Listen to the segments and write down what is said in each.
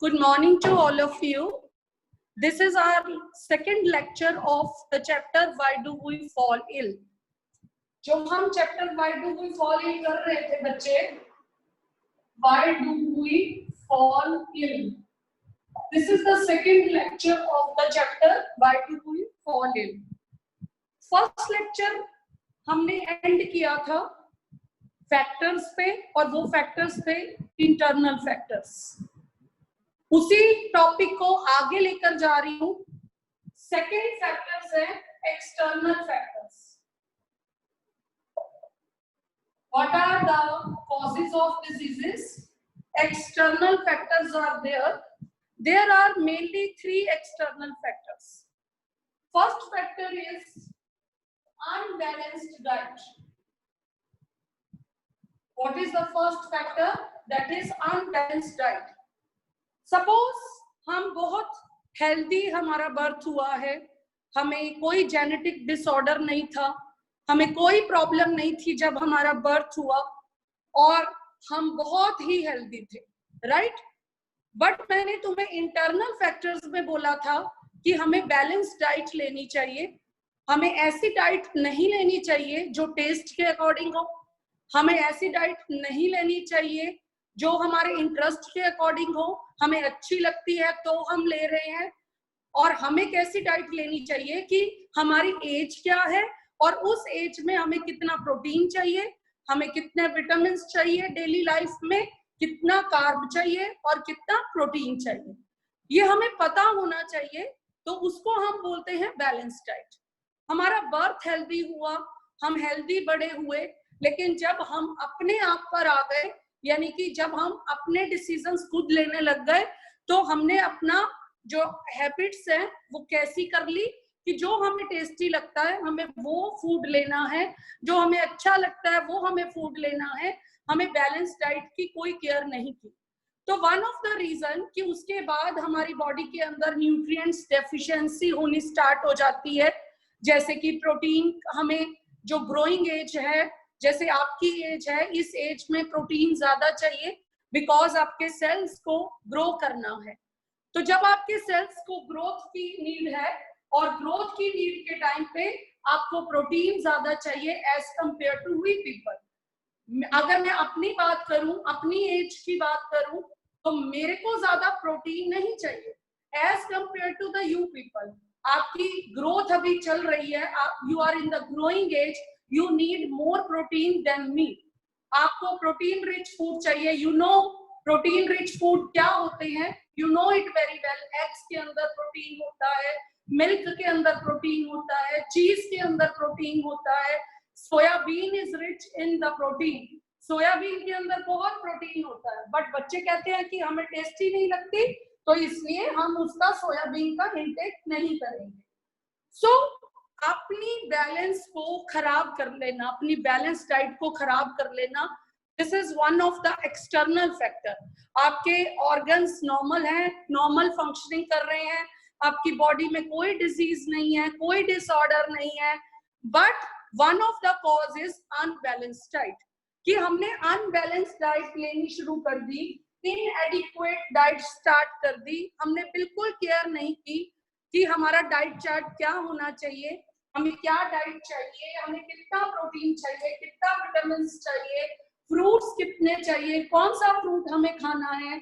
Good morning to all of you. This is our second lecture of the chapter Why Do We Fall Ill. जो हम chapter Why Do We Fall Ill कर रहे थे बच्चे, Why Do We Fall Ill. This is the second lecture of the chapter Why Do We Fall Ill. First lecture हमने end किया था factors पे, और वो फैक्टर्स थे इंटरनल फैक्टर्स. उसी टॉपिक को आगे लेकर जा रही हूं. सेकेंड फैक्टर्स है external factors. What are the causes of diseases? External factors are there are mainly 3 external factors. First factor is unbalanced diet. What is the first factor? That is unbalanced diet. Suppose हम बहुत healthy, हमारा birth हुआ है, हमें कोई genetic disorder नहीं था, हमें कोई प्रॉब्लम नहीं थी जब हमारा बर्थ हुआ, और हम बहुत ही हेल्दी थे, राइट? बट मैंने तुम्हें इंटरनल फैक्टर्स में बोला था कि हमें बैलेंस डाइट लेनी चाहिए. हमें ऐसी डाइट नहीं लेनी चाहिए जो टेस्ट के अकॉर्डिंग हो, हमें ऐसी डाइट नहीं लेनी चाहिए जो हमारे इंटरेस्ट के अकॉर्डिंग हो, हमें अच्छी लगती है तो हम ले रहे हैं. और हमें कैसी डाइट लेनी चाहिए कि हमारी एज क्या है और उस एज में हमें कितना प्रोटीन चाहिए, हमें कितने विटामिन चाहिए डेली लाइफ में, कितना कार्ब चाहिए और कितना प्रोटीन चाहिए, ये हमें पता होना चाहिए. तो उसको हम बोलते हैं बैलेंस डाइट. हमारा बर्थ हेल्दी हुआ, हम हेल्दी बड़े हुए, लेकिन जब हम अपने आप पर आ गए, यानी कि जब हम अपने डिसीजंस खुद लेने लग गए, तो हमने अपना जो हैबिट्स है वो कैसी कर ली कि जो हमें टेस्टी लगता है हमें वो फूड लेना है, जो हमें अच्छा लगता है वो हमें फूड लेना है, हमें बैलेंस डाइट की कोई केयर नहीं की. तो वन ऑफ द रीजन कि उसके बाद हमारी बॉडी के अंदर न्यूट्रिएंट्स डेफिशिएंसी होनी स्टार्ट हो जाती है. जैसे कि प्रोटीन, हमें जो ग्रोइंग एज है, जैसे आपकी एज है, इस एज में प्रोटीन ज्यादा चाहिए बिकॉज आपके सेल्स को ग्रो करना है. तो जब आपके सेल्स को ग्रोथ की नीड है और ग्रोथ की नीड के टाइम पे आपको प्रोटीन ज्यादा चाहिए as compare to we people. अगर मैं अपनी बात करूं, अपनी एज की बात करूं, तो मेरे को ज्यादा प्रोटीन नहीं चाहिए as compare to the you people. आपकी ग्रोथ अभी चल रही है, you are in the growing age, you need more protein than me. आपको प्रोटीन रिच फूड चाहिए. You know protein rich food क्या होते हैं, you know it very well. Eggs के अंदर प्रोटीन होता है, मिल्क के अंदर प्रोटीन होता है, चीज के अंदर प्रोटीन होता है, soybean is rich in the protein. Soybean के अंदर बहुत प्रोटीन होता है, बट बच्चे कहते हैं कि हमें टेस्टी नहीं लगती, तो इसलिए हम उसका सोयाबीन का इंटेक नहीं करेंगे. सो अपनी बैलेंस को खराब कर लेना, अपनी बैलेंस डाइट को खराब कर लेना, this is one of the external factor. आपके ऑर्गन्स नॉर्मल हैं, नॉर्मल फंक्शनिंग कर रहे हैं, आपकी बॉडी में कोई डिजीज नहीं है, कोई डिसऑर्डर नहीं है, but one of the cause is unbalanced diet. कि हमने अनबैलेंस्ड डाइट लेनी शुरू कर दी, इनएडिक्वेट डाइट स्टार्ट कर दी. हमने बिल्कुल केयर नहीं की कि हमारा डाइट चार्ट क्या होना चाहिए, हमें क्या डाइट चाहिए, हमें कितना प्रोटीन चाहिए, कितना विटामिन चाहिए, फ्रूट्स कितने चाहिए, कौन सा फ्रूट हमें खाना है.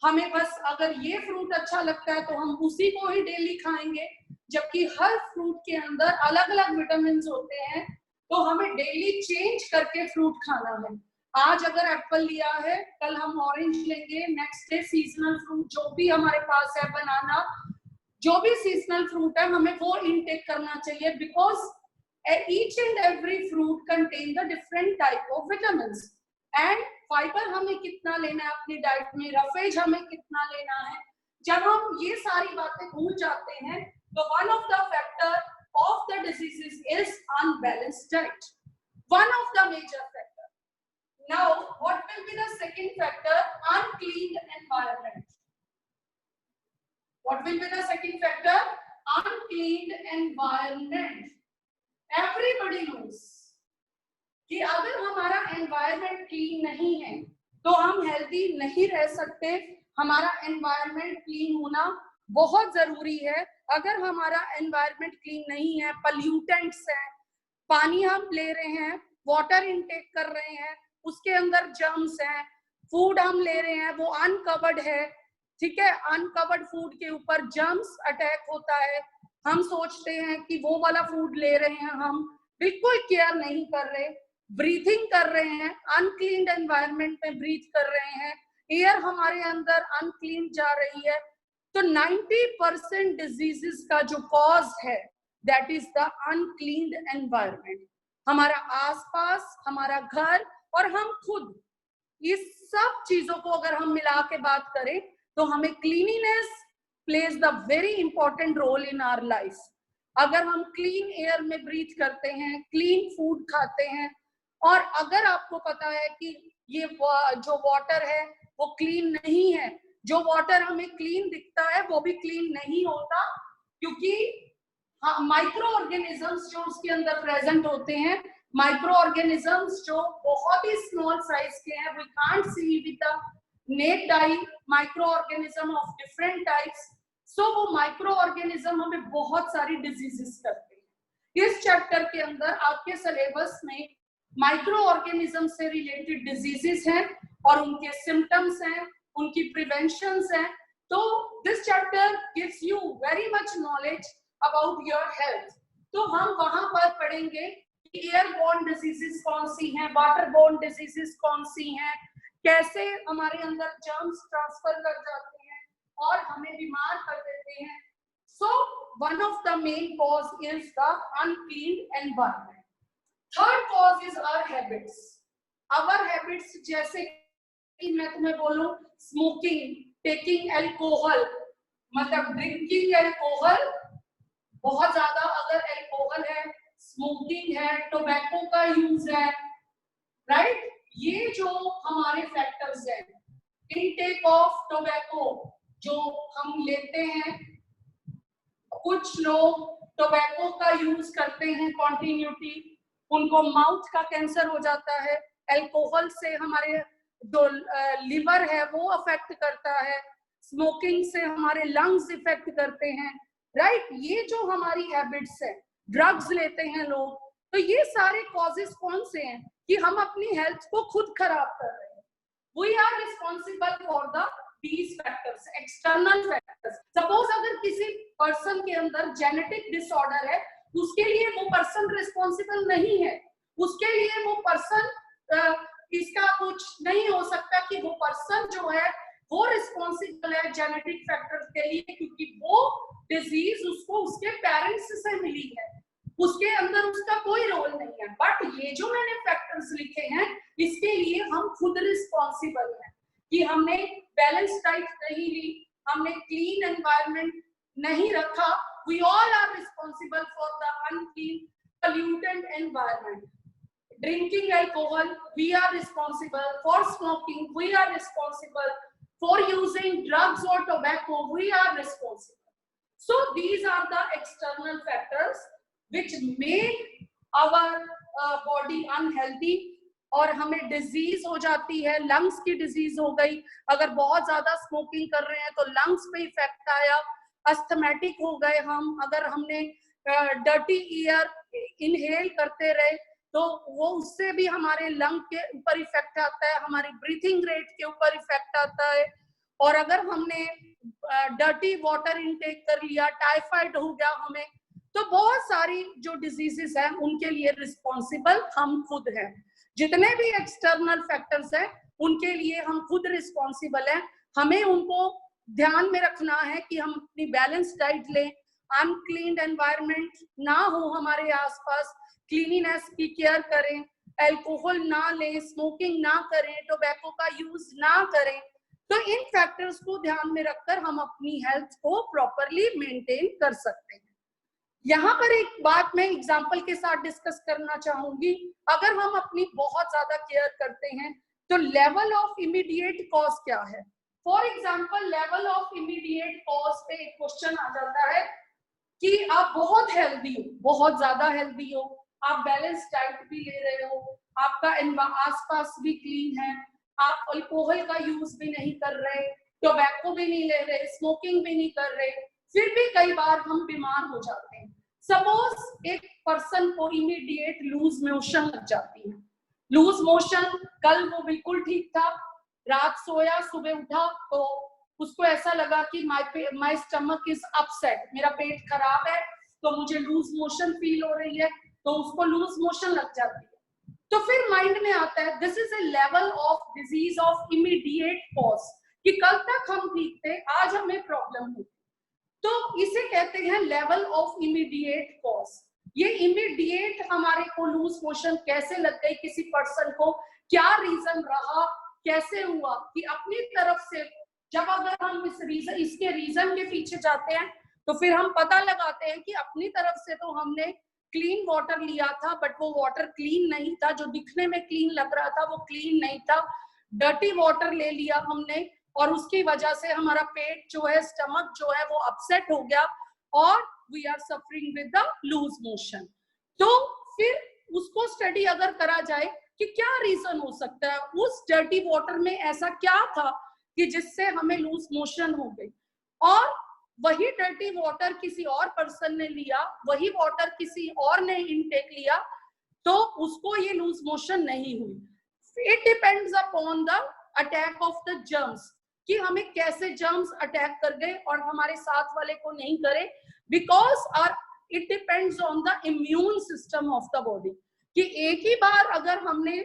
हमें बस अगर ये फ्रूट अच्छा लगता है तो हम उसी को ही डेली खाएंगे, जबकि हर फ्रूट के अंदर अलग अलग विटामिन होते हैं, तो हमें डेली चेंज करके फ्रूट खाना है. आज अगर एप्पल लिया है, कल हम ऑरेंज लेंगे, नेक्स्ट डे सीजनल फ्रूट जो भी हमारे पास है, बनाना, जो भी सीजनल फ्रूट है हमें वो इनटेक करना चाहिए, because each and every fruit contain the different type of vitamins. And fibre हमें कितना लेना है अपनी डाइट में, रफेज हमें कितना लेना है. जब हम ये सारी बातें भूल जाते हैं तो one of the factor of the diseases is unbalanced diet, one of the major factor. Now what will be the second factor? Unclean environment. What will be the second factor? Unclean environment. Everybody knows कि अगर हमारा environment clean नहीं है तो हम healthy नहीं रह सकते, हमारा एनवायरनमेंट क्लीन होना बहुत जरूरी है। अगर हमारा एनवायरनमेंट क्लीन नहीं है, पॉल्यूटेंट्स हैं, पानी हम ले रहे हैं, वाटर इनटेक कर रहे हैं, उसके अंदर जर्म्स हैं, फूड हम ले रहे हैं वो अनकवर्ड है, ठीक है, अनकवर्ड फूड के ऊपर जर्म्स अटैक होता है, हम सोचते हैं कि वो वाला फूड ले रहे हैं, हम बिल्कुल केयर नहीं कर रहे, ब्रीथिंग कर रहे हैं, अनक्लीन एनवायरनमेंट में ब्रीथ कर रहे हैं, एयर हमारे अंदर अनक्लीन जा रही है। तो 90% डिजीजेस का जो कॉज है that is the unclean environment. हमारा आसपास, हमारा घर और हम खुद, इस सब चीजों को अगर हम मिला के बात करें तो हमें cleanliness plays the very important role in our life. अगर हम क्लीन एयर में ब्रीथ करते हैं, क्लीन फूड खाते हैं, और अगर आपको पता है कि ये जो वाटर है वो क्लीन नहीं है, जो वाटर हमें क्लीन दिखता है वो भी क्लीन नहीं होता, क्योंकि माइक्रो ऑर्गेनिजम्स जो उसके अंदर प्रेजेंट होते हैं, माइक्रो ऑर्गेनिजम्स जो बहुत ही स्मॉल साइज के हैं, we can't see with the naked eye micro organism of different types. So वो माइक्रो ऑर्गेनिज्म हमें बहुत सारी डिजीजेस करते हैं। इस चैप्टर के अंदर आपके सिलेबस में माइक्रो ऑर्गेनिज्म से रिलेटेड डिजीजेस हैं और उनके सिम्टम्स हैं, उनकी प्रिवेंशंस हैं। तो this chapter gives you very much knowledge about your health. तो हम वहां पर पढ़ेंगे कि एयरबोर्न डिजीजेस कौन सी हैं, वाटरबोर्न डिजीजेस कौन सी हैं, कैसे हमारे अंदर जर्म्स ट्रांसफर कर जाते हैं और हमें बीमार कर देते हैं। So one of the main cause is the unclean environment. Third cause is our habits. Our habits, जैसे कि मैं तुम्हें बोलूं स्मोकिंग, टेकिंग अल्कोहल, मतलब ड्रिंकिंग अल्कोहल, बहुत ज्यादा अगर अल्कोहल है, स्मोकिंग है, टोबैको का यूज है, राइट, ये जो हमारे फैक्टर्स हैं, इनटेक ऑफ टोबैको जो हम लेते हैं, कुछ लोग टोबैको का यूज करते हैं कॉन्टिन्यूटी, उनको माउथ का कैंसर हो जाता है। अल्कोहल से हमारे जो लिवर है वो अफेक्ट करता है, स्मोकिंग से हमारे लंग्स इफेक्ट करते हैं, राइट। ये जो हमारी हैबिट्स है, ड्रग्स लेते हैं लोग, तो ये सारे कॉजेस कौन से हैं कि हम अपनी हेल्थ को खुद खराब कर रहे हैं। We are responsible for the these factors, external factors. Suppose अगर किसी पर्सन के अंदर जेनेटिक डिसऑर्डर है, उसके लिए वो पर्सन रिस्पॉन्सिबल नहीं है, उसके लिए वो पर्सन इसका कुछ नहीं हो सकता कि वो पर्सन जो है वो रिस्पॉन्सिबल है जेनेटिक फैक्टर्स के लिए, क्योंकि वो डिजीज उसको उसके पेरेंट्स से मिली है, उसके अंदर उसका कोई रोल नहीं है। बट ये जो मैंने फैक्टर्स लिखे हैं, इसके लिए हम खुद रिस्पॉन्सिबल हैं कि हमने बैलेंस डाइट नहीं ली, हमने क्लीन एनवायरनमेंट नहीं रखा। We all are responsible for the unclean polluted environment. Drinking alcohol, we are responsible. For smoking, we are responsible. For using drugs or tobacco, we are responsible. So these are the external factors which make our body unhealthy और हमें disease हो जाती है। Lungs की disease हो गई, अगर बहुत ज्यादा स्मोकिंग कर रहे हैं तो लंग्स पे इफेक्ट आया, अस्थमैटिक हो गए हम, अगर हमने डर्टी एयर इनहेल करते रहे तो वो उससे भी हमारे लंग के ऊपर इफेक्ट आता है, हमारी ब्रीथिंग रेट के ऊपर इफेक्ट आता है। और अगर हमने डर्टी वाटर इनटेक कर लिया, टाइफाइड हो गया हमें, तो बहुत सारी जो डिजीजेस हैं उनके लिए रिस्पॉन्सिबल हम खुद हैं। जितने भी एक्सटर्नल फैक्टर्स हैं उनके लिए हम खुद रिस्पॉन्सिबल हैं। हमें उनको ध्यान में रखना है कि हम अपनी बैलेंस डाइट लें, अनक्लीन एनवायरनमेंट ना हो हमारे आसपास, क्लीनिनेस की केयर करें, अल्कोहल ना लें, स्मोकिंग ना करें, टोबैको का यूज ना करें। तो इन फैक्टर्स को ध्यान में रखकर हम अपनी हेल्थ को प्रॉपरली मेंटेन कर सकते हैं। यहाँ पर एक बात मैं एग्जाम्पल के साथ डिस्कस करना चाहूंगी। अगर हम अपनी बहुत ज्यादा केयर करते हैं तो लेवल ऑफ इमीडिएट कॉज क्या है। For example, level of immediate cause पे एक क्वेश्चन आ जाता है कि आप बहुत हेल्दी हो, बहुत ज्यादा हेल्दी हो, आप बैलेंस डाइट भी ले रहे हो, आपका आसपास भी क्लीन है, आप अल्कोहल का यूज भी नहीं कर रहे, टोबैको भी नहीं ले रहे, स्मोकिंग भी नहीं कर रहे, फिर भी कई बार हम बीमार हो जाते हैं। सपोज एक पर्सन को इमीडिएट लूज मोशन लग जाती है। लूज मोशन, कल वो बिल्कुल ठीक था, रात सोया, सुबह उठा तो उसको ऐसा लगा कि माय स्टमक इज अपसेट, मेरा पेट खराब है, तो मुझे लूज मोशन फील हो रही है, तो उसको लूज मोशन लग जाती है। तो फिर माइंड में आता है this is a level of disease of immediate cause, कि कल तक हम ठीक थे, आज हमें प्रॉब्लम हुई। तो इसे कहते हैं लेवल ऑफ इमीडिएट कॉज। ये इमीडिएट हमारे को लूज मोशन कैसे लग गई किसी पर्सन को, क्या रीजन रहा, कैसे हुआ, कि अपनी तरफ से जब अगर हम इसके रीजन के पीछे जाते हैं तो फिर हम पता लगाते हैं कि अपनी तरफ से तो हमने क्लीन वाटर लिया था, बट वो वाटर क्लीन नहीं था, जो दिखने में क्लीन लग रहा था वो क्लीन नहीं था, डर्टी वाटर ले लिया हमने, और उसकी वजह से हमारा पेट जो है, स्टमक जो है वो अपसेट हो गया, और we are suffering with the loose motion. तो फिर उसको स्टडी अगर करा जाए कि क्या रीजन हो सकता है, उस डर्टी वाटर में ऐसा क्या था कि जिससे हमें लूज मोशन हो गई, और वही डर्टी वाटर किसी और पर्सन ने लिया, वही वाटर किसी और ने इनटेक लिया, तो उसको ये लूज मोशन नहीं हुई। It depends upon the attack of the germs, कि हमें कैसे जर्म्स अटैक कर गए और हमारे साथ वाले को नहीं करे, because it depends on the immune system of the body, कि एक ही बार अगर हमने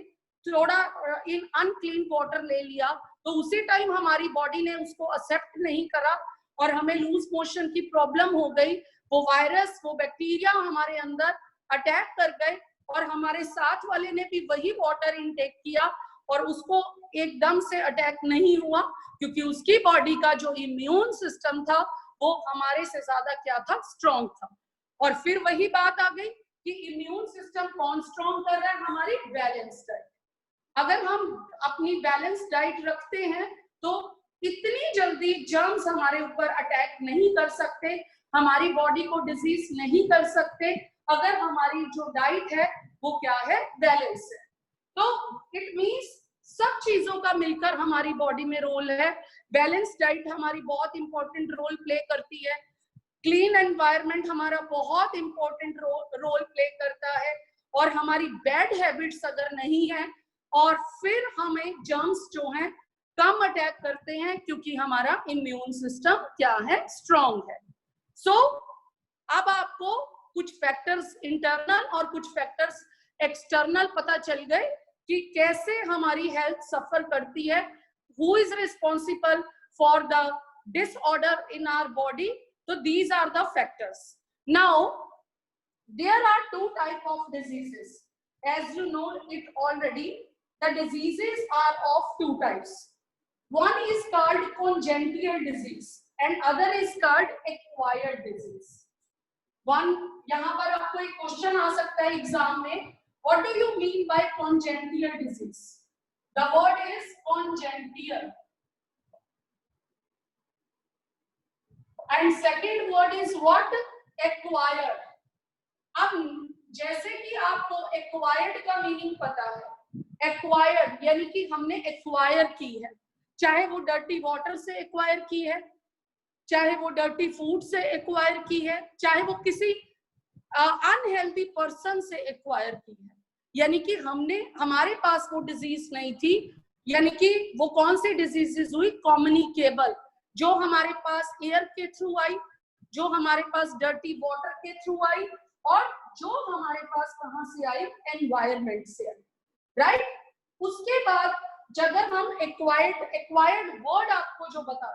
थोड़ा इन अनक्लीन वाटर ले लिया तो उसी टाइम हमारी बॉडी ने उसको एक्सेप्ट नहीं करा और हमें लूज मोशन की प्रॉब्लम हो गई, वो वायरस, वो बैक्टीरिया हमारे अंदर अटैक कर गए, और हमारे साथ वाले ने भी वही वाटर इनटेक किया और उसको एकदम से अटैक नहीं हुआ, क्योंकि उसकी बॉडी का जो इम्यून सिस्टम था वो हमारे से ज्यादा क्या था, स्ट्रॉन्ग था। और फिर वही बात आ गई कि इम्यून सिस्टम कौन स्ट्रॉन्ग कर रहा है, हमारी बैलेंस डाइट। अगर हम अपनी बैलेंस डाइट रखते हैं तो इतनी जल्दी जर्म्स हमारे ऊपर अटैक नहीं कर सकते, हमारी बॉडी को डिजीज नहीं कर सकते, अगर हमारी जो डाइट है वो क्या है, बैलेंस है। तो इट मींस सब चीजों का मिलकर हमारी बॉडी में रोल है। बैलेंस डाइट हमारी बहुत इंपॉर्टेंट रोल प्ले करती है, क्लीन एनवायरनमेंट हमारा बहुत इंपॉर्टेंट रोल प्ले करता है, और हमारी बैड हैबिट्स अगर नहीं है और फिर हमें जर्म्स जो हैं कम अटैक करते हैं, क्योंकि हमारा इम्यून सिस्टम क्या है, स्ट्रॉन्ग है। सो अब आपको कुछ फैक्टर्स इंटरनल और कुछ फैक्टर्स एक्सटर्नल पता चल गए कि कैसे हमारी हेल्थ सफर करती है, who is responsible for the disorder in our body. So these are the factors. Now there are two type of diseases, as you know it already. The diseases are of two types. One is called congenital disease and other is called acquired disease. One, यहाँ पर आपको एक question आ सकता है exam में, what do you mean by congenital disease? The word is congenital. And second word is what? Acquired. अब जैसे कि आपको acquired का मीनिंग पता है, acquired यानी कि हमने acquire की है, चाहे वो डर्टी वाटर से एक्वायर की है, चाहे वो डर्टी फूड से एक्वायर की है, चाहे वो किसी अनहेल्दी पर्सन से एक्वायर की है, यानी कि हमारे पास वो डिजीज नहीं थी, यानी कि वो कौन सी डिजीजेस हुई, कम्युनिकेबल, जो हमारे पास एयर के थ्रू आई, जो हमारे पास डर्टी वाटर के थ्रू आई, और जो हमारे पास कहां से आई, एनवायरमेंट से आई, राइट। उसके बाद अगर हम एक्वायर्ड वर्ड आपको जो बता,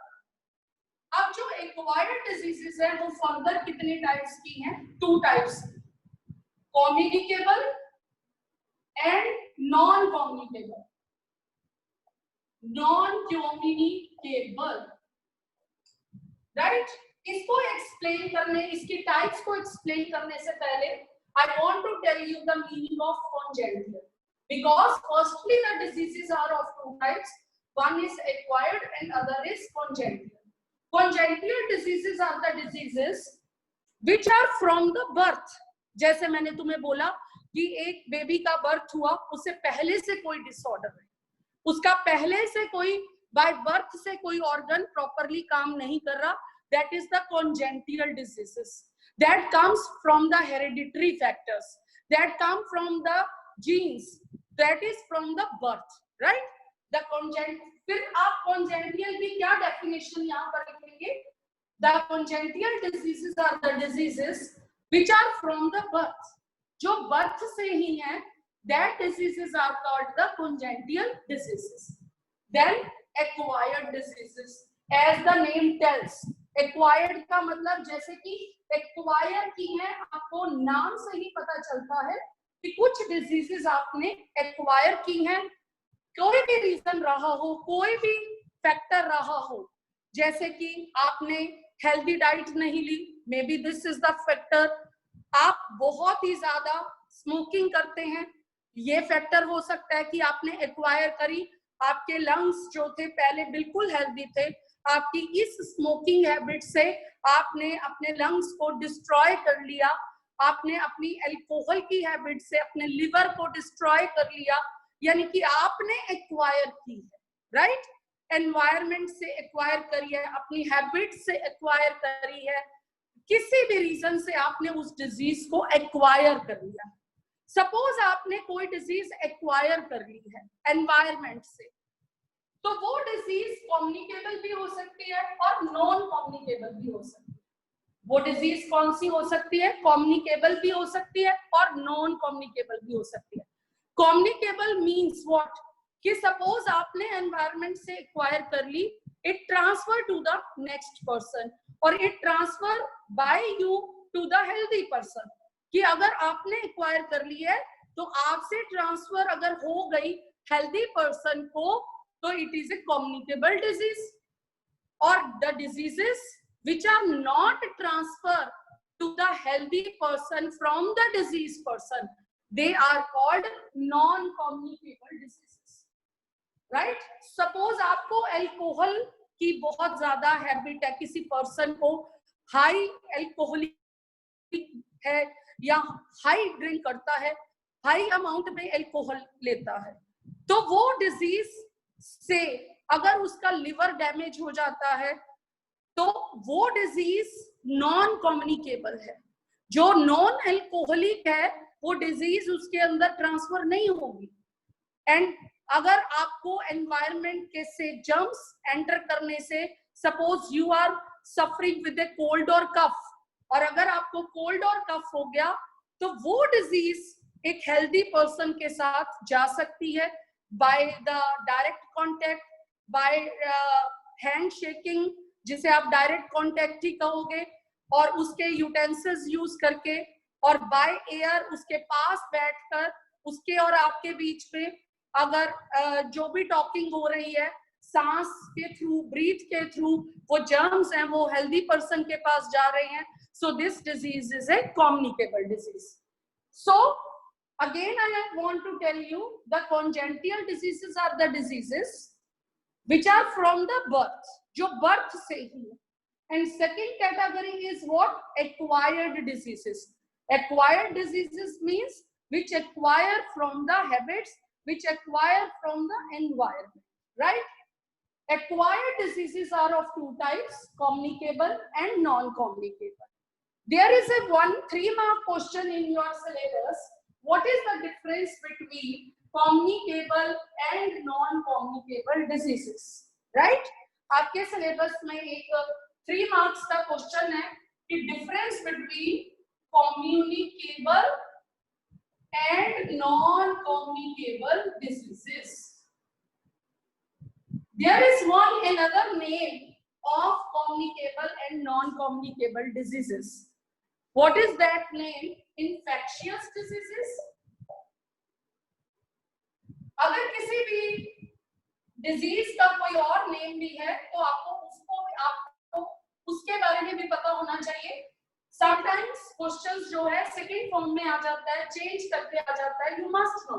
अब जो एक्वायर्ड डिजीजेस है वो फर्दर कितने टाइप्स की हैं, two types, communicable and non communicable. Non communicable, right. इसको एक्सप्लेन करने, इसकी टाइप्स को एक्सप्लेन करने से पहले I want to tell you the meaning of congenital, because firstly the diseases are of two types, one is acquired and other is congenital. Congenital diseases are the diseases which are from the birth. जैसे मैंने तुम्हें बोला कि एक baby का birth हुआ, उससे पहले से कोई डिसऑर्डर है, उसका पहले से कोई बाय बर्थ से कोई ऑर्गन प्रॉपरली काम नहीं कर रहा, that is the congenital diseases, that comes from the hereditary factors, that come from the genes, that is from the birth, right. The कॉन्जेंट, फिर आप कॉन्जेंटियल की क्या डेफिनेशन यहाँ पर लिखेंगे? The congenital diseases are the diseases which are from the birth, जो birth से ही है, that diseases are called the congenital diseases. Then acquired diseases, as the name tells, acquired का मतलब जैसे कि acquire की है, आपको नाम से ही पता चलता है कि कुछ diseases आपने acquire की हैं, कोई भी रीजन रहा हो, कोई भी फैक्टर रहा हो, जैसे कि आपने हेल्दी डाइट नहीं ली, maybe this is the factor, आप बहुत ही ज्यादा स्मोकिंग करते हैं, ये फैक्टर हो सकता है कि आपने एक्वायर करी, आपके लंग्स जो थे पहले बिल्कुल हेल्दी थे, आपकी इस स्मोकिंग हैबिट से आपने अपने लंग्स को डिस्ट्रॉय कर लिया, आपने अपनी अल्कोहल की हैबिट से अपने लिवर को डिस्ट्रॉय कर लिया, यानी कि आपने एक्वायर की है, राइट। एनवायरमेंट से एक्वायर करी है, अपनी हैबिट से एक्वायर करी है, किसी भी रीजन से आपने उस डिजीज को एक्वायर कर लिया। सपोज आपने कोई डिजीज एक्वायर कर ली है एनवायरमेंट से, तो वो डिजीज कम्युनिकेबल भी हो सकती है और नॉन कम्युनिकेबल भी हो सकती है। वो डिजीज कौन सी हो सकती है? कम्युनिकेबल भी हो सकती है और नॉन कम्युनिकेबल भी हो सकती है। कम्युनिकेबल मीन्स व्हाट, कि सपोज आपने एनवायरमेंट से एक्वायर कर ली, it transfer to the next person और it transfer by you to the healthy person, कि अगर आपने एक्वायर कर ली है तो आपसे ट्रांसफर अगर हो गई हेल्दी पर्सन को, तो it is a communicable disease. और the diseases which are not transferred to the healthy person from the diseased person, they are called non communicable diseases, right? Suppose आपको अल्कोहल की बहुत ज्यादा हैबिट है, किसी person को हाई अल्कोहलिक है या हाई ड्रिंक करता है, हाई अमाउंट में अल्कोहल लेता है, तो वो डिजीज से अगर उसका लिवर डैमेज हो जाता है तो वो डिजीज नॉन कम्युनिकेबल है। जो नॉन अल्कोहलिक है वो डिजीज उसके अंदर ट्रांसफर नहीं होगी। एंड अगर आपको एनवायरमेंट के से जर्म्स एंटर करने से, suppose you are suffering with a cold और कफ, और अगर आपको कोल्ड और कफ हो गया तो वो डिजीज एक हेल्दी पर्सन के साथ जा सकती है by the direct contact, by hand shaking, जिसे आप डायरेक्ट कॉन्टेक्ट ही कहोगे, और उसके यूटेंसिल्स यूज करके, और बाय एयर उसके पास बैठकर उसके और आपके बीच में अगर जो भी टॉकिंग हो रही है सांस के थ्रू, ब्रीथ के थ्रू, वो जर्म्स हैं वो हेल्दी पर्सन के पास जा रहे हैं। So this disease is a communicable disease. So again I want to tell you the congenital diseases are the diseases which are from the birth, जो birth से ही है। And second category is what? Acquired diseases. Acquired diseases means which acquire from the habits, which acquire from the environment, right? Acquired diseases are of two types, communicable and non-communicable. There is a 3-mark question in your syllabus. What is the difference between communicable and non-communicable diseases, right? आपके syllabus में एक 3 marks का question है कि difference between communicable and non-communicable diseases. There is one another name of communicable and non-communicable diseases. What is that name? Infectious diseases. अगर किसी भी disease का कोई और नेम भी है तो आपको उसके बारे में भी पता होना चाहिए। समटाइम्स क्वेश्चंस जो है सेकंड फॉर्म में आ जाता है, चेंज करके आ जाता है, you must know.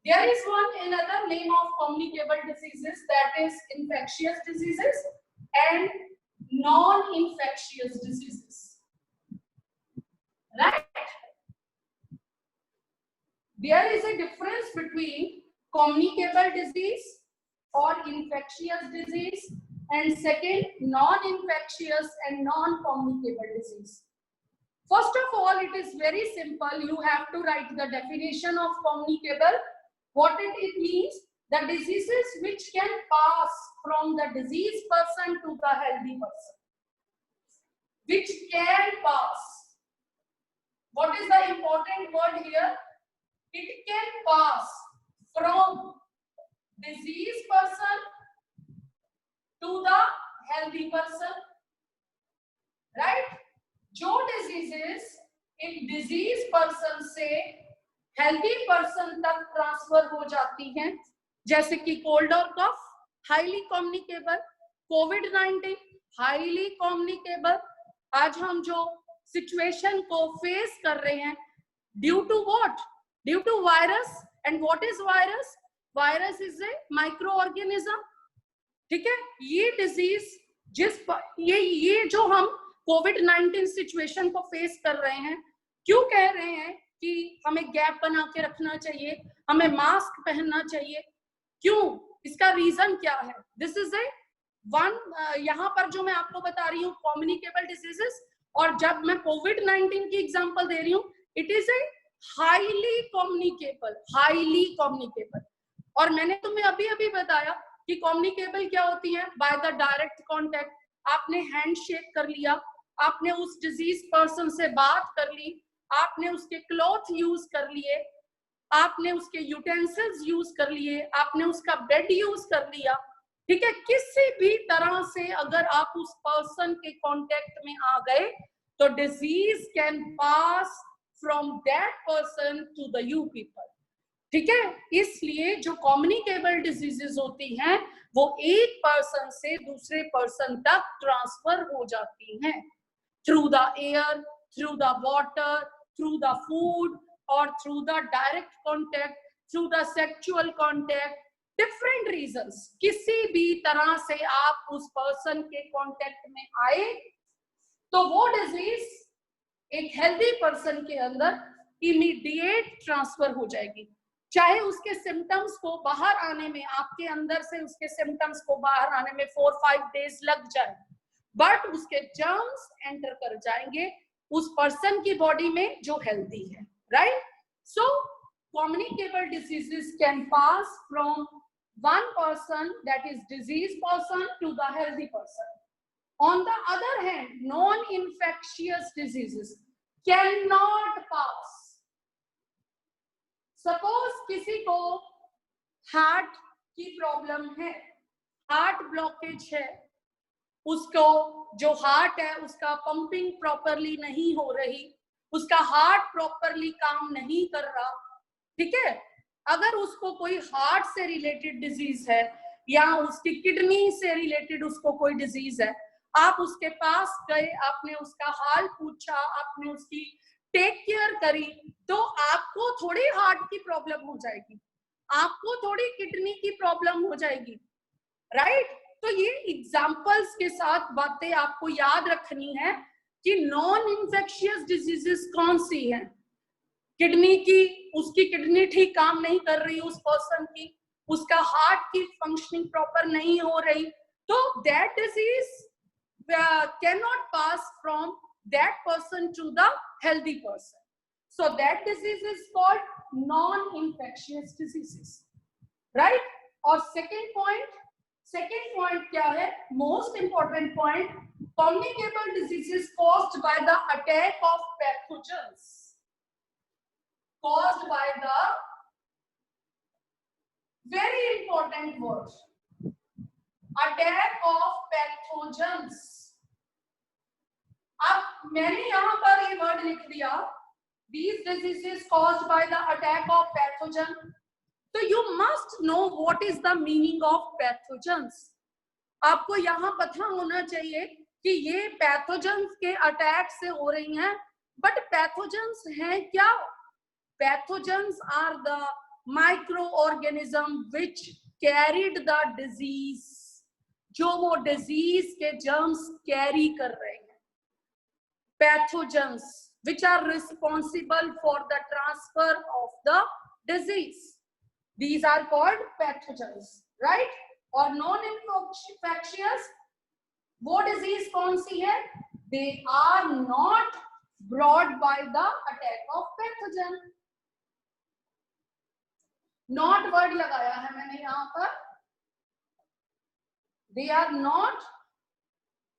There is one another name of communicable diseases, that is infectious diseases and non-infectious diseases, right? There is a difference between communicable disease or infectious disease, and second, non-infectious and non-communicable disease. First of all, it is very simple. You have to write the definition of communicable. What it means? The diseases which can pass from the diseased person to the healthy person. Which can pass. What is the important word here? It can pass from diseased person to the healthy person, right? जो diseases एक disease person से healthy person तक transfer हो जाती हैं, जैसे कि cold और cough highly communicable, COVID-19 highly communicable. आज हम जो situation को face कर रहे हैं, due to what? Due to virus. And what is virus? Virus is a microorganism. ठीक है, ये डिजीज ये जो हम कोविड-19 सिचुएशन को फेस कर रहे हैं, क्यों कह रहे हैं कि हमें गैप बना के रखना चाहिए, हमें मास्क पहनना चाहिए, क्यों? इसका रीजन क्या है? दिस इज ए वन, यहाँ पर जो मैं आपको बता रही हूँ कम्युनिकेबल डिजीजेस, और जब मैं कोविड-19 की एग्जांपल दे रही हूँ, it is a highly communicable. और मैंने तुम्हें अभी अभी बताया कि कम्युनिकेबल क्या होती है? By the direct contact. आपने हैंडशेक कर लिया, आपने उस डिजीज पर्सन से बात कर ली, आपने उसके क्लॉथ यूज कर लिए, आपने उसके यूटेंसिल्स यूज कर लिए, आपने उसका बेड यूज कर लिया. ठीक है, किसी भी तरह से अगर आप उस पर्सन के कांटेक्ट में आ गए तो disease can pass from that person to the you people. ठीक है, इसलिए जो कम्युनिकेबल डिजीजेस होती हैं वो एक पर्सन से दूसरे पर्सन तक ट्रांसफर हो जाती हैं through the air, through the water, through the food और through the direct contact, through the sexual contact. Different reasons, किसी भी तरह से आप उस पर्सन के कॉन्टेक्ट में आए तो वो डिजीज एक हेल्दी पर्सन के अंदर इमीडिएट ट्रांसफर हो जाएगी. चाहे उसके सिम्टम्स को बाहर आने में, आपके अंदर से उसके सिम्टम्स को बाहर आने में 4-5 डेज लग जाए, बट उसके जर्म्स एंटर कर जाएंगे उस पर्सन की बॉडी में जो हेल्दी है, right? So communicable diseases can pass from one person, that is diseased person, to the healthy person. On the other hand, non-infectious diseases cannot pass. Suppose किसी को heart की प्रॉब्लम है, heart blockage है, उसको जो heart है उसका pumping properly नहीं हो रही, उसका हार्ट प्रॉपरली काम नहीं कर रहा. ठीक है, अगर उसको कोई हार्ट से रिलेटेड डिजीज है या उसकी किडनी से रिलेटेड उसको कोई डिजीज है, आप उसके पास गए, आपने उसका हाल पूछा, आपने उसकी टेक केयर करी, तो आपको थोड़ी हार्ट की प्रॉब्लम हो जाएगी, आपको थोड़ी किडनी की प्रॉब्लम हो जाएगी, राइट? तो ये एग्जांपल्स के साथ बातें आपको याद रखनी है कि नॉन इंफेक्शियस डिजीजेस कौन सी हैं. किडनी की, उसकी किडनी ठीक काम नहीं कर रही उस पर्सन की, उसका हार्ट की फंक्शनिंग प्रॉपर नहीं हो रही, तो that disease can not pass from that person to the healthy person. So that disease is called non-infectious diseases, right? और second point क्या है? Most important point, communicable diseases caused by the attack of pathogens. Caused by the, very important word, attack of pathogens. अब मैंने यहाँ पर ये word लिख दिया, these diseases caused by the attack of pathogen. तो you must know what is the meaning of pathogens. आपको यहाँ पता होना चाहिए कि ये पैथोजेंस के अटैक से हो रही हैं, बट पैथोजेंस हैं क्या? Pathogens are the microorganism which carried the disease, जो वो डिजीज के जर्म्स कैरी कर रहे हैं. Pathogens which are responsible for the transfer of the disease, these are called pathogens, right? और नॉन इन्फेक्शियस वो डिजीज कौन सी है? They are not brought by the attack of pathogen. Not word लगाया है मैंने यहां पर। They are not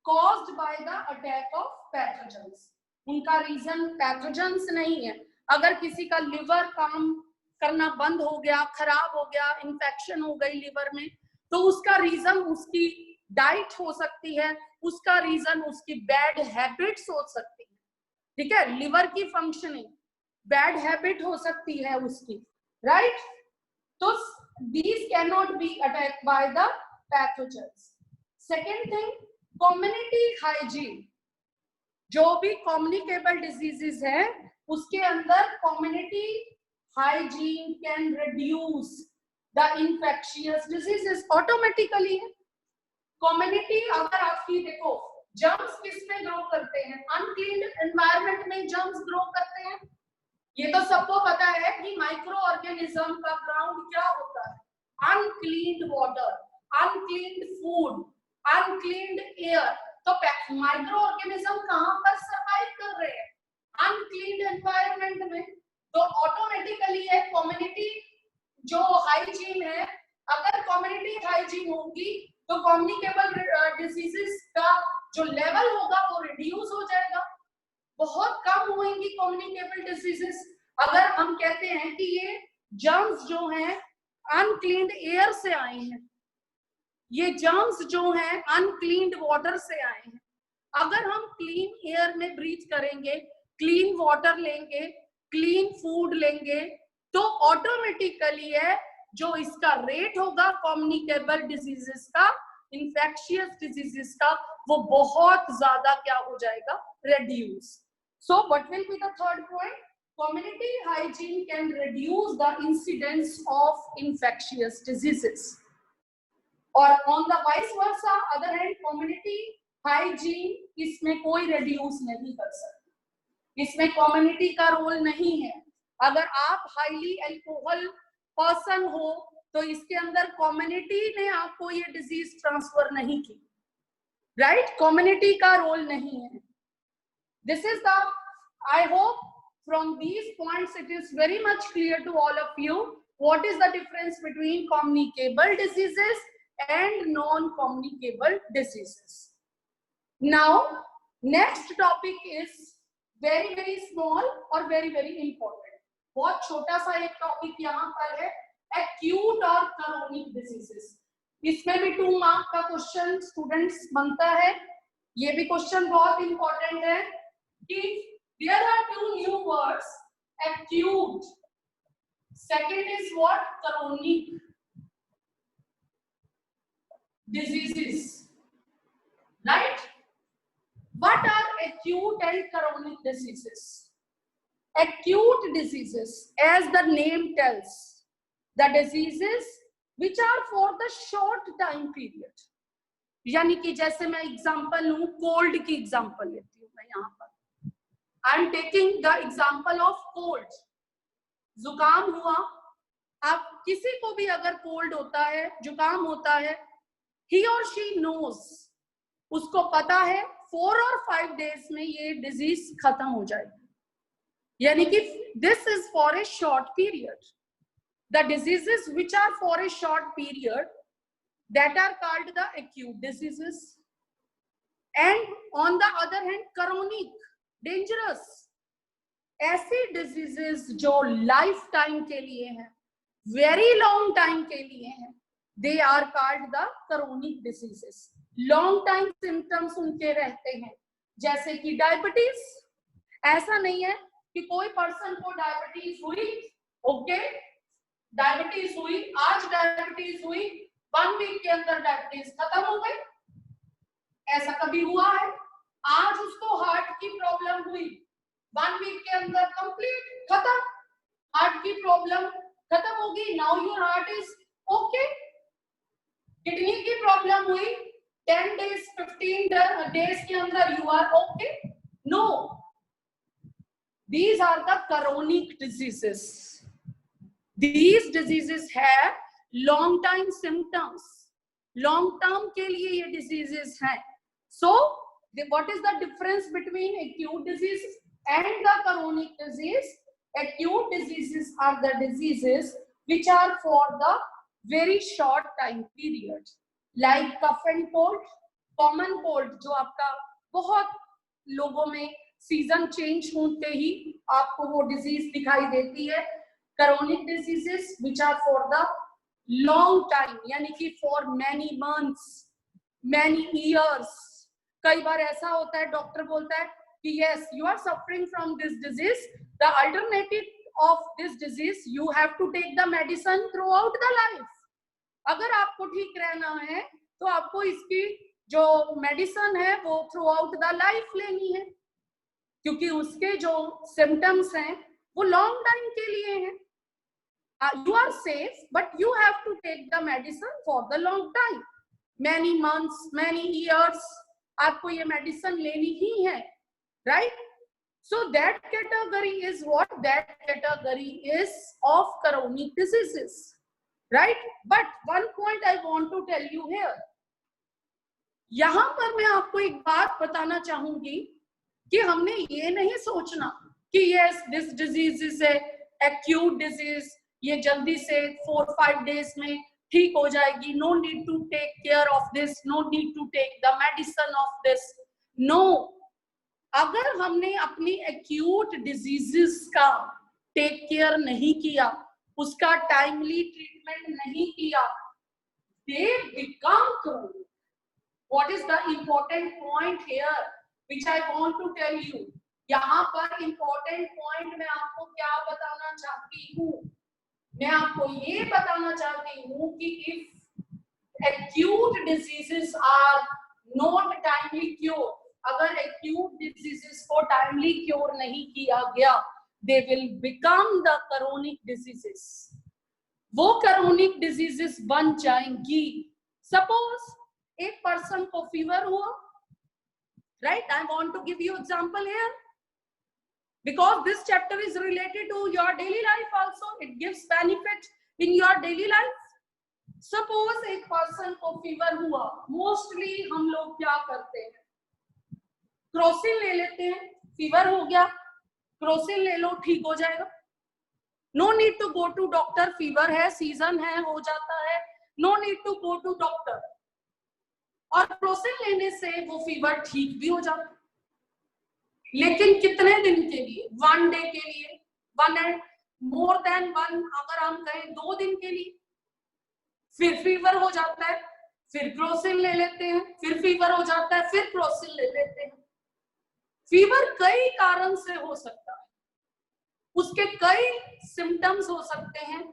caused by the attack of pathogens. उनका रीजन पैथोजन्स नहीं है। अगर किसी का लिवर काम करना बंद हो गया, खराब हो गया, इन्फेक्शन हो गई लिवर में, तो उसका रीजन उसकी डाइट हो सकती है, उसका रीजन उसकी बैड हैबिट्स हो सकती है। ठीक है, लिवर की फंक्शनिंग बैड हैबिट हो सकती है उसकी, राइट? तो these cannot be attacked by the pathogens. Second thing, community hygiene. जो भी कम्युनिकेबल डिजीजेस है उसके अंदर community hygiene can reduce the infectious diseases automatically. Community अगर आपकी देखो, जर्म्स किस में ग्रो करते हैं? अनक्लीन एनवायरनमेंट में जर्म्स ग्रो करते हैं। ये तो सबको पता है कि माइक्रो ऑर्गेनिज्म का ग्राउंड क्या होता है? Unclean water, unclean food, unclean air. तो माइक्रो ऑर्गेनिज्म कहां पर सर्वाइव कर रहे हैं? अनक्लीन एनवायरनमेंट में। तो ऑटोमेटिकली है कम्युनिटी जो हाइजीन है, अगर कम्युनिटी हाइजीन होगी तो कम्युनिकेबल डिजीजेस का जो लेवल होगा वो रिड्यूस हो जाएगा, बहुत कम होंगी कम्युनिकेबल डिजीजेस। अगर हम कहते हैं कि ये जर्म्स जो हैं अनक्लीन एयर से आए हैं, ये जर्म्स जो हैं अनक्लीन वाटर से आए हैं, अगर हम क्लीन एयर में ब्रीथ करेंगे, क्लीन वाटर लेंगे, क्लीन फूड लेंगे, तो ऑटोमेटिकली है जो इसका रेट होगा कम्युनिकेबल डिजीजेस का, इन्फेक्शियस डिजीजेस का, वो बहुत ज्यादा क्या हो जाएगा? Reduce. So what will be the third point? Community hygiene can reduce the incidence of infectious diseases. और on the vice versa, other hand, community hygiene इसमें कोई reduce नहीं कर सकती, इसमें community का रोल नहीं है। अगर आप highly alcohol person हो तो इसके अंदर community ने आपको ये disease transfer नहीं की, right? Community का रोल नहीं है। This is the, I hope from these points it is very much clear to all of you what is the difference between communicable diseases and non-communicable diseases. Now, next topic is very very small और very very important. बहुत छोटा सा एक topic यहाँ पर है, acute और chronic diseases. इसमें भी 2 मार्क का क्वेश्चन स्टूडेंट्स बनता है। ये भी क्वेश्चन बहुत इंपॉर्टेंट है कि there are 2 new words, acute, second is what? Chronic diseases, right? What are acute and chronic diseases? Acute diseases, as the name tells, the diseases which are for the short time period. यानी कि जैसे मैं example लूं, cold की example लेती हूं मैं यहाँ पर। I am taking the example of cold. जुकाम हुआ, आप किसी को भी अगर कोल्ड होता है, जुकाम होता है, he or she knows, उसको पता है 4 और 5 days में ये डिजीज खत्म हो जाएगी। यानी कि this is for a short period. The diseases which are for a short period, that are called the acute diseases. And on the other hand, chronic, dangerous, ऐसी डिजीजेस जो लाइफ टाइम के लिए हैं, वेरी लॉन्ग टाइम के लिए हैं, they are called the chronic diseases. Long time symptoms उनके रहते हैं, जैसे कि डायबिटीज। ऐसा नहीं है कि कोई पर्सन को डायबिटीज हुई, ओके, डायबिटीज हुई, आज डायबिटीज हुई, 1 वीक के अंदर डायबिटीज खत्म हो गई, ऐसा कभी हुआ है? आज उसको हार्ट की प्रॉब्लम हुई, 1 वीक के अंदर कंप्लीट खत्म, हार्ट की प्रॉब्लम खत्म होगी, now your heart is okay. Kidney की प्रॉब्लम हुई, 10 days 15 days के अंदर you are okay? No, these are the chronic diseases. These diseases have long time symptoms. Long term के लिए ये डिजीजेस हैं. So what is the difference between acute disease and the chronic disease? Acute diseases are the diseases which are for the very short time period, like cough and cold, common cold जो आपका बहुत लोगों में season change होते ही आपको वो disease दिखाई देती है. chronic diseases which are for the long time, यानी कि for many months, many years. कई बार ऐसा होता है डॉक्टर बोलता है कि yes you are suffering from this disease, the alternative of this disease you have to take the medicine throughout the life. अगर आपको ठीक रहना है तो आपको इसकी जो मेडिसिन है वो थ्रू आउट द लाइफ लेनी है, क्योंकि उसके जो सिम्टम्स हैं वो लॉन्ग टाइम के लिए हैं. You are safe but you have to take the medicine for the long time, many months, many years. आपको ये मेडिसिन लेनी ही है, right? So that category is what? That category is of chronic diseases, right? But one point I want to tell you here. यहां पर मैं आपको एक बात बताना चाहूंगी कि हमने ये नहीं सोचना कि yes this disease is a acute disease, ये जल्दी से 4-5 days में ठीक हो जाएगी, no need to take care of this, no need to take the medicine of this. No, अगर हमने अपनी एक्यूट डिजीजेस का टेक केयर नहीं किया, उसका टाइमली ट्रीटमेंट नहीं किया, they become chronic. What is the important point here which I want to tell you? यहाँ पर important point मैं आपको क्या बताना चाहती हूँ? मैं आपको ये बताना चाहती हूँ कि if acute diseases are not timely cured, अगर एक्यूट डिजीजेस को टाइमली क्योर नहीं किया गया, they will become the chronic diseases. वो क्रोनिक डिजीजेस बन जाएंगी. सपोज एक पर्सन को फीवर हुआ, right? I want to give you example here because this chapter is related to your daily life also. It gives benefit in your daily life. Suppose एक person को fever हुआ, mostly हम लोग क्या करते हैं, क्रोसिन ले लेते हैं. फीवर हो गया, क्रोसिन ले लो, ठीक हो जाएगा. No need to go to doctor. Fever है, सीजन है, हो जाता है, no need to go to doctor. और क्रोसिन लेने से वो फीवर ठीक भी हो जाता है, लेकिन कितने दिन के लिए? 1 डे के लिए, 1 and more than 1, अगर हम कहें 2 दिन के लिए. फिर फीवर हो जाता है, फिर क्रोसिन ले लेते हैं, फिर फीवर हो जाता है, फिर क्रोसिन ले लेते हैं. फीवर कई कारण से हो सकता है, उसके कई सिम्टम्स हो सकते हैं.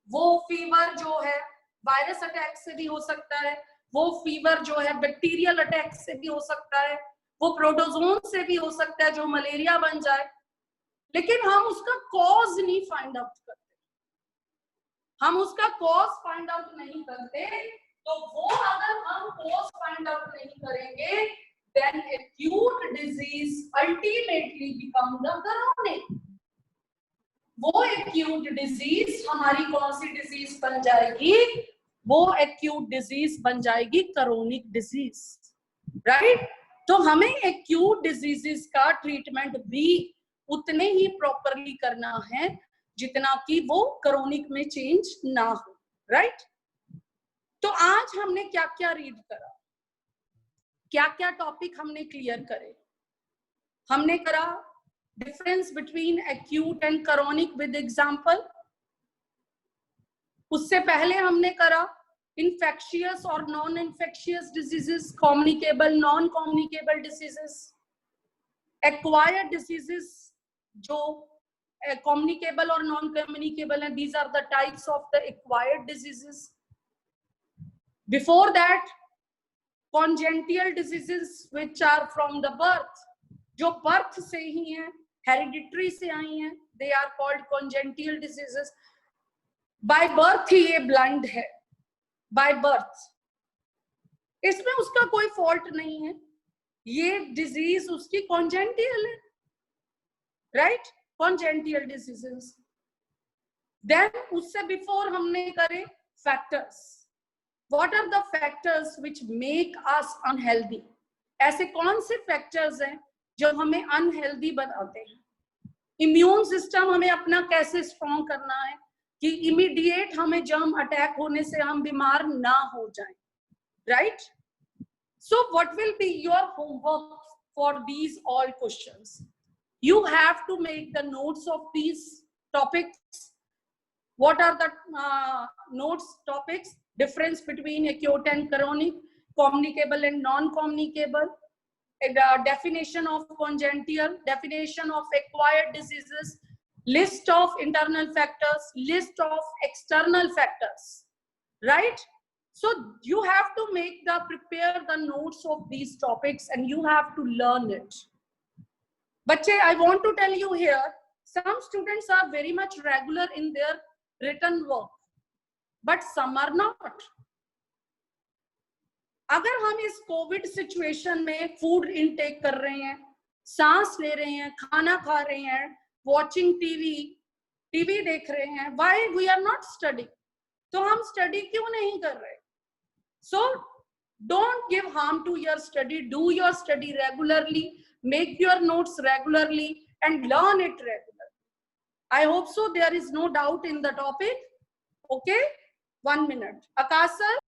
वो फीवर जो है वायरस अटैक से भी हो सकता है, वो फीवर जो है बैक्टीरियल अटैक से भी हो सकता है, वो प्रोटोजोन से भी हो सकता है जो मलेरिया बन जाए. लेकिन हम उसका कॉज नहीं फाइंड आउट करते. हम उसका कॉज फाइंड आउट नहीं करते, तो वो अगर हम कॉज फाइंड आउट नहीं करेंगे, then acute disease ultimately become the chronic. वो acute disease हमारी कौन सी डिजीज बन जाएगी? वो acute disease बन जाएगी chronic disease, right? तो हमें acute diseases का ट्रीटमेंट भी उतने ही प्रॉपरली करना है जितना कि वो chronic में चेंज ना हो, right? तो आज हमने क्या क्या रीड करा, क्या क्या टॉपिक हमने क्लियर करे? हमने करा difference between acute and chronic with example. उससे पहले हमने करा इन्फेक्शियस और non infectious diseases, communicable, non communicable diseases, acquired diseases जो कम्युनिकेबल और नॉन कम्युनिकेबल है. These are the types of the acquired diseases. Before that congenital diseases which are from the birth, जो birth से ही हैं, hereditary से आई हैं, they are called congenital diseases. by birth ही ये blind है, by birth. इसमें उसका कोई fault नहीं है, ये disease उसकी congenital है, right? congenital diseases. then उससे before हमने करे factors. what are the factors which make us unhealthy? ऐसे कौन से factors हैं जो हमें unhealthy बनाते हैं? इम्यून सिस्टम हमें अपना कैसे स्ट्रॉन्ग करना है कि इमीडिएट हमें जर्म अटैक होने से हम बीमार ना हो जाएं, right? So what will be your homework for these all questions? You have to make the notes of these topics. What are the notes topics? Difference between acute and chronic, communicable and non-communicable, definition of congenital, definition of acquired diseases, list of internal factors, list of external factors, right? So you have to prepare the notes of these topics and you have to learn it. Bache, I want to tell you here, some students are very much regular in their written work, but some are not. अगर हम इस Covid situation में food intake कर रहे हैं, सांस ले रहे हैं, खाना खा रहे हैं, वॉचिंग टीवी देख रहे हैं, why we are not studying? तो हम स्टडी क्यों नहीं कर रहे? So don't give harm to your study. Do your study regularly. Make your notes regularly and learn it regularly. I hope so. There is no doubt in the topic. Okay, 1 minute. Akash sir.